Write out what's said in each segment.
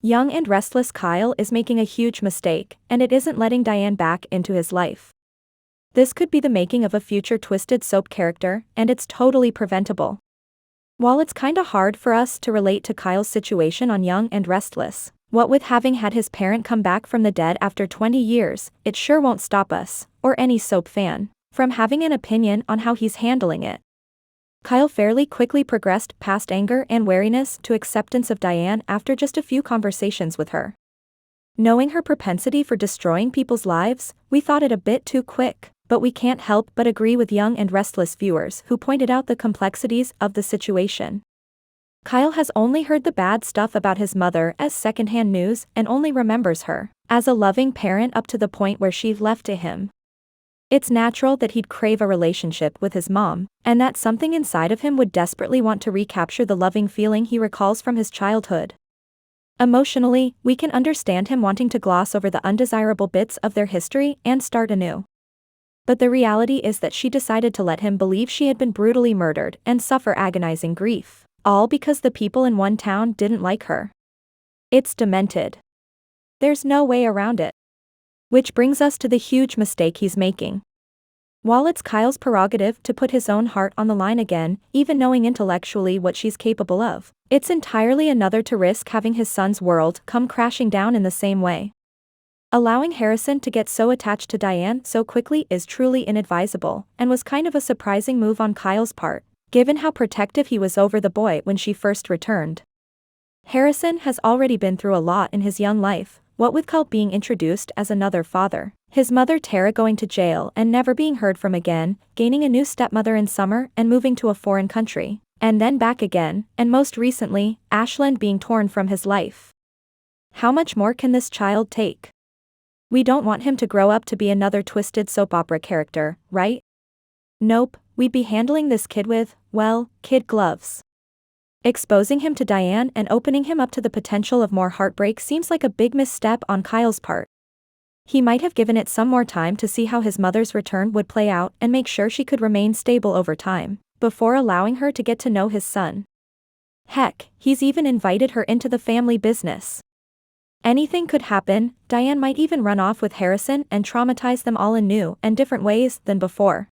Young and restless Kyle is making a huge mistake, and it isn't letting Diane back into his life. This could be the making of a future twisted soap character, and it's totally preventable. While it's kinda hard for us to relate to Kyle's situation on Young and Restless, what with having had his parent come back from the dead after 20 years, it sure won't stop us, or any soap fan, from having an opinion on how he's handling it. Kyle fairly quickly progressed past anger and wariness to acceptance of Diane after just a few conversations with her. Knowing her propensity for destroying people's lives, we thought it a bit too quick, but we can't help but agree with Young and Restless viewers who pointed out the complexities of the situation. Kyle has only heard the bad stuff about his mother as secondhand news and only remembers her as a loving parent up to the point where she left to him. It's natural that he'd crave a relationship with his mom, and that something inside of him would desperately want to recapture the loving feeling he recalls from his childhood. Emotionally, we can understand him wanting to gloss over the undesirable bits of their history and start anew. But the reality is that she decided to let him believe she had been brutally murdered and suffer agonizing grief, all because the people in one town didn't like her. It's demented. There's no way around it. Which brings us to the huge mistake he's making. While it's Kyle's prerogative to put his own heart on the line again, even knowing intellectually what she's capable of, it's entirely another to risk having his son's world come crashing down in the same way. Allowing Harrison to get so attached to Diane so quickly is truly inadvisable, and was kind of a surprising move on Kyle's part, given how protective he was over the boy when she first returned. Harrison has already been through a lot in his young life, what with Kyle being introduced as another father, his mother Tara going to jail and never being heard from again, gaining a new stepmother in summer and moving to a foreign country, and then back again, and most recently, Ashland being torn from his life. How much more can this child take? We don't want him to grow up to be another twisted soap opera character, right? Nope, we'd be handling this kid with, well, kid gloves. Exposing him to Diane and opening him up to the potential of more heartbreak seems like a big misstep on Kyle's part. He might have given it some more time to see how his mother's return would play out and make sure she could remain stable over time, before allowing her to get to know his son. Heck, he's even invited her into the family business. Anything could happen. Diane might even run off with Harrison and traumatize them all in new and different ways than before.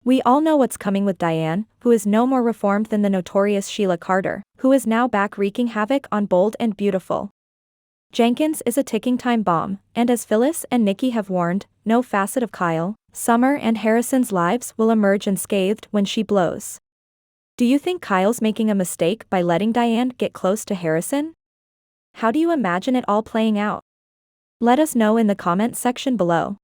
We all know what's coming with Diane, who is no more reformed than the notorious Sheila Carter, who is now back wreaking havoc on Bold and Beautiful. Jenkins is a ticking time bomb, and as Phyllis and Nikki have warned, no facet of Kyle, Summer and Harrison's lives will emerge unscathed when she blows. Do you think Kyle's making a mistake by letting Diane get close to Harrison? How do you imagine it all playing out? Let us know in the comments section below.